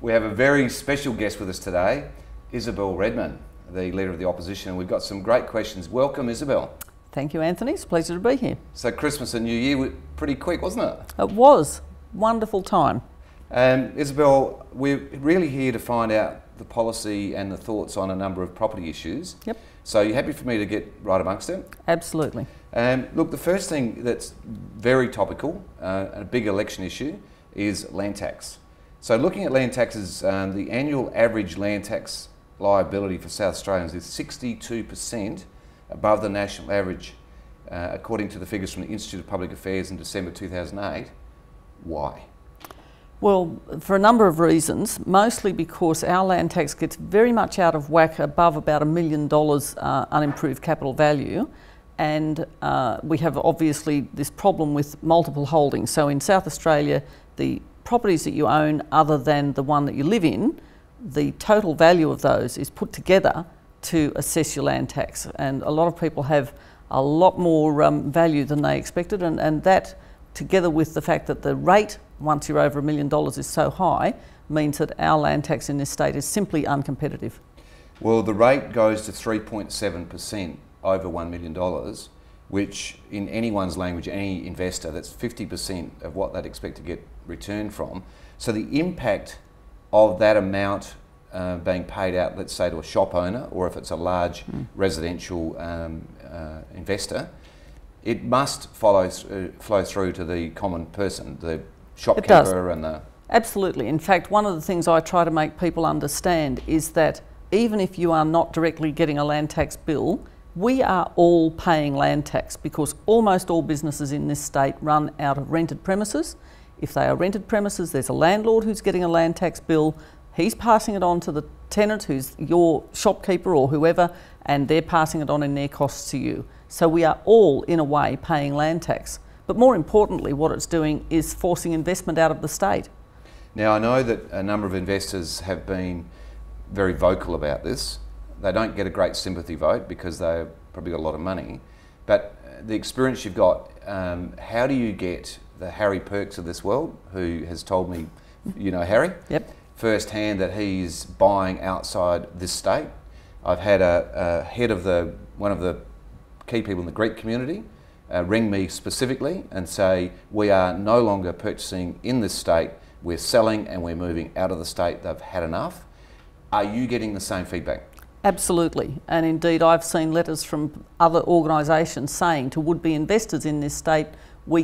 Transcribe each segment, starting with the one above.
We have a very special guest with us today, Isobel Redmond, the Leader of the Opposition, and we've got some great questions. Welcome, Isobel. Thank you, Anthony. It's a pleasure to be here. So Christmas and New Year were pretty quick, wasn't it? It was. Wonderful time. Isobel, we're really here to find out the policy and the thoughts on a number of property issues. Yep. So you happy for me to get right amongst them? Absolutely. Look, the first thing that's very topical, a big election issue, is land tax. So looking at land taxes, the annual average land tax liability for South Australians is 62% above the national average, according to the figures from the Institute of Public Affairs in December 2008. Why? Well, for a number of reasons, mostly because our land tax gets very much out of whack above about $1 million unimproved capital value. And we have obviously this problem with multiple holdings. So in South Australia, the properties that you own other than the one that you live in, the total value of those is put together to assess your land tax. And a lot of people have a lot more value than they expected, and that, together with the fact that the rate, once you're over $1 million, is so high, means that our land tax in this state is simply uncompetitive. Well, the rate goes to 3.7% over $1 million, which in anyone's language, any investor, that's 50% of what they'd expect to get returned from. So the impact of that amount being paid out, let's say to a shop owner, or if it's a large residential investor, it must flow through to the common person, the shopkeeper and the... Absolutely. In fact, one of the things I try to make people understand is that even if you are not directly getting a land tax bill, we are all paying land tax because almost all businesses in this state run out of rented premises. If they are rented premises, there's a landlord who's getting a land tax bill. He's passing it on to the tenant, who's your shopkeeper or whoever, and they're passing it on in their costs to you. So we are all, in a way, paying land tax. But more importantly, what it's doing is forcing investment out of the state. Now, I know that a number of investors have been very vocal about this. They don't get a great sympathy vote because they've probably got a lot of money. But the experience you've got, how do you get the Harry Perks of this world, who has told me, you know Harry? Yep. Firsthand, that he's buying outside this state. I've had a head of one of the key people in the Greek community ring me specifically and say, we are no longer purchasing in this state, we're selling and we're moving out of the state, they've had enough. Are you getting the same feedback? Absolutely, and indeed I've seen letters from other organisations saying to would-be investors in this state, we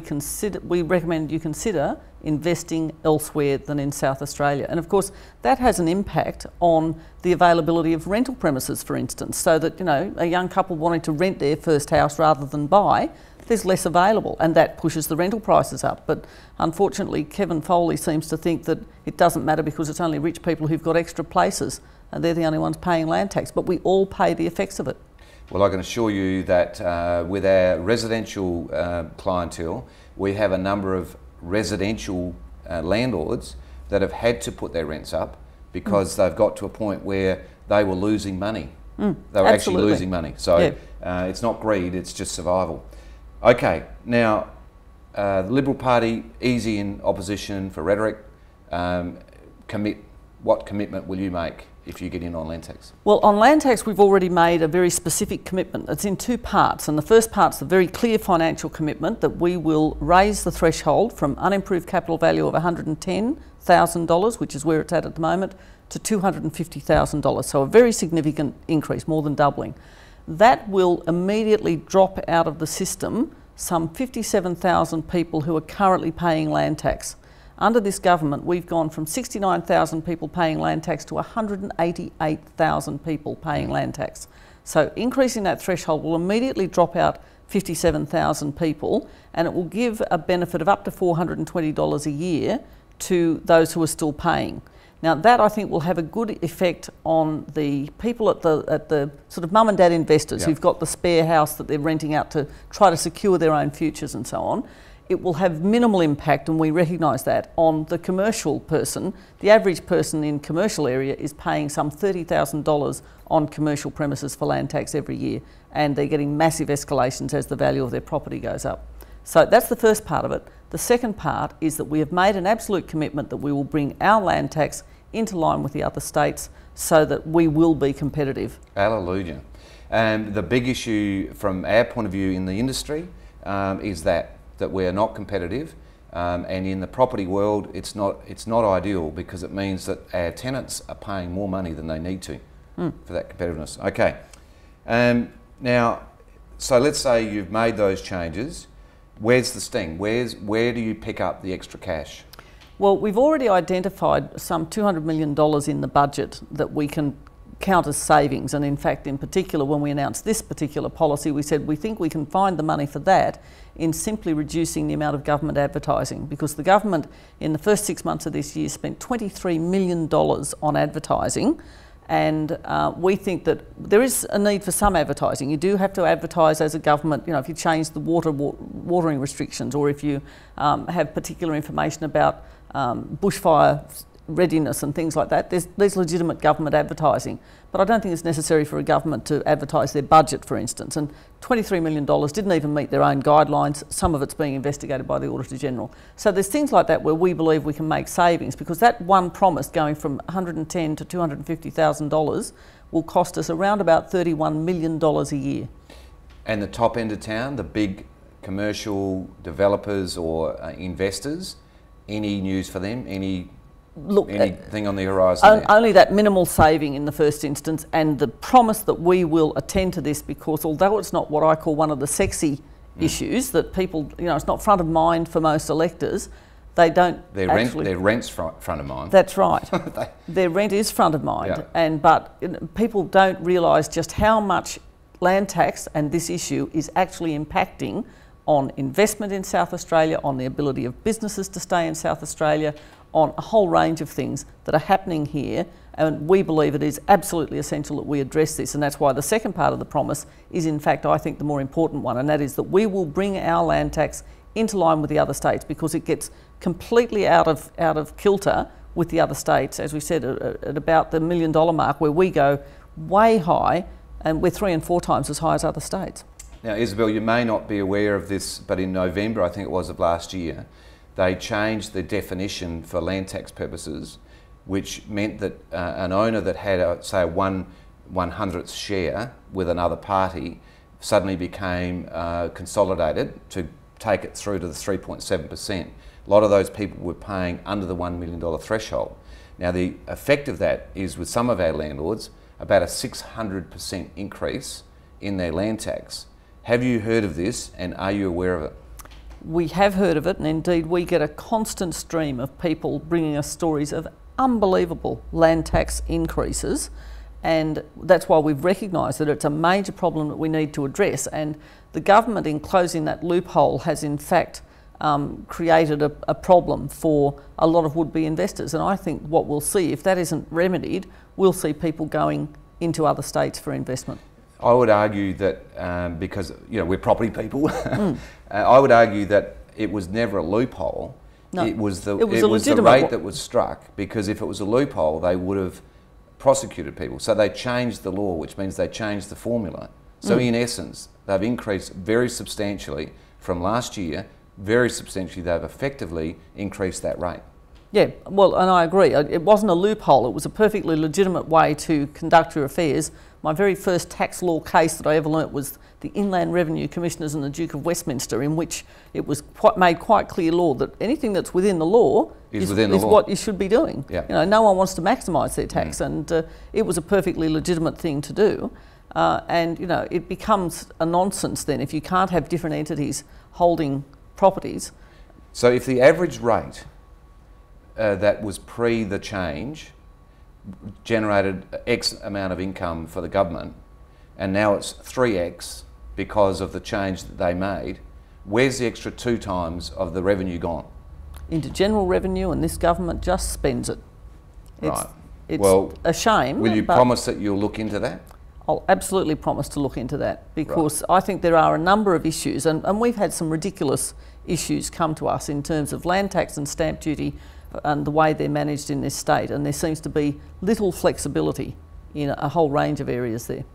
recommend you consider investing elsewhere than in South Australia. And of course that has an impact on the availability of rental premises, for instance, so that, you know, a young couple wanting to rent their first house rather than buy, there's less available, and that pushes the rental prices up. But unfortunately Kevin Foley seems to think that it doesn't matter because it's only rich people who've got extra places and they're the only ones paying land tax, but we all pay the effects of it. Well, I can assure you that with our residential clientele, we have a number of residential landlords that have had to put their rents up because they've got to a point where they were losing money. They were actually losing money. So yeah. It's not greed, it's just survival. Okay, now the Liberal Party, easy in opposition for rhetoric. What commitment will you make if you get in on land tax? Well, on land tax we've already made a very specific commitment. It's in two parts, and the first part's the very clear financial commitment that we will raise the threshold from unimproved capital value of $110,000, which is where it's at the moment, to $250,000. So a very significant increase, more than doubling. That will immediately drop out of the system some 57,000 people who are currently paying land tax. Under this government, we've gone from 69,000 people paying land tax to 188,000 people paying land tax. So increasing that threshold will immediately drop out 57,000 people, and it will give a benefit of up to $420 a year to those who are still paying. Now that, I think, will have a good effect on the people at the sort of mum and dad investors who've got the spare house that they're renting out to try to secure their own futures and so on. It will have minimal impact, and we recognise that, on the commercial person. The average person in commercial area is paying some $30,000 on commercial premises for land tax every year, and they're getting massive escalations as the value of their property goes up. So that's the first part of it. The second part is that we have made an absolute commitment that we will bring our land tax into line with the other states so that we will be competitive. Hallelujah. And the big issue from our point of view in the industry is that we are not competitive, and in the property world it's not ideal, because it means that our tenants are paying more money than they need to for that competitiveness. Okay, now, so let's say you've made those changes. Where's the sting? Where do you pick up the extra cash? Well, we've already identified some $200 million in the budget that we can count as savings, and in fact, in particular, when we announced this particular policy, we said we think we can find the money for that in simply reducing the amount of government advertising, because the government in the first 6 months of this year spent $23 million on advertising, and we think that there is a need for some advertising. You do have to advertise as a government, you know, if you change the watering restrictions, or if you have particular information about bushfire readiness and things like that. There's legitimate government advertising, but I don't think it's necessary for a government to advertise their budget, for instance, and $23 million didn't even meet their own guidelines. Some of it's being investigated by the Auditor General. So there's things like that where we believe we can make savings, because that one promise going from $110,000 to $250,000 will cost us around about $31 million a year. And the top end of town, the big commercial developers or investors, any news for them? Anything on the horizon? Only that minimal saving in the first instance, and the promise that we will attend to this, because although it's not what I call one of the sexy issues that people, you know, it's not front of mind for most electors, they don't their rent's front of mind. That's right. Their rent is front of mind, but people don't realise just how much land tax and this issue is actually impacting on investment in South Australia, on the ability of businesses to stay in South Australia, on a whole range of things that are happening here, and we believe it is absolutely essential that we address this, and that's why the second part of the promise is in fact, I think, the more important one, and that is that we will bring our land tax into line with the other states, because it gets completely out of kilter with the other states, as we said, at about the $1 million mark, where we go way high, and we're 3 and 4 times as high as other states. Now, Isobel, you may not be aware of this, but in November, I think it was, of last year, they changed the definition for land tax purposes, which meant that an owner that had, say, a 1/100th share with another party suddenly became consolidated to take it through to the 3.7%. A lot of those people were paying under the $1 million threshold. Now, the effect of that is, with some of our landlords, about a 600% increase in their land tax. Have you heard of this, and are you aware of it? We have heard of it, and indeed we get a constant stream of people bringing us stories of unbelievable land tax increases, and that's why we've recognised that it's a major problem that we need to address, and the government, in closing that loophole, has in fact created a problem for a lot of would-be investors, and I think what we'll see, if that isn't remedied, we'll see people going into other states for investment. I would argue that because, you know, we're property people, I would argue that it was never a loophole. No, it was the rate that was struck, because if it was a loophole, they would have prosecuted people. So they changed the law, which means they changed the formula. So in essence, they've increased very substantially from last year. Very substantially, they've effectively increased that rate. Yeah, well, and I agree. It wasn't a loophole. It was a perfectly legitimate way to conduct your affairs. My very first tax law case that I ever learnt was the Inland Revenue Commissioners and the Duke of Westminster, in which it was made quite clear law that anything that's within the law is what you should be doing. Yeah. You know, no one wants to maximise their tax, and it was a perfectly legitimate thing to do. And you know, it becomes a nonsense then if you can't have different entities holding properties. So if the average rate that was pre the change generated X amount of income for the government, and now it's 3X because of the change that they made, where's the extra 2 times of the revenue gone? Into general revenue, and this government just spends it. Right. It's well, a shame. Will you promise that you'll look into that? I'll absolutely promise to look into that, because I think there are a number of issues, and we've had some ridiculous issues come to us in terms of land tax and stamp duty and the way they're managed in this state, and there seems to be little flexibility in a whole range of areas there.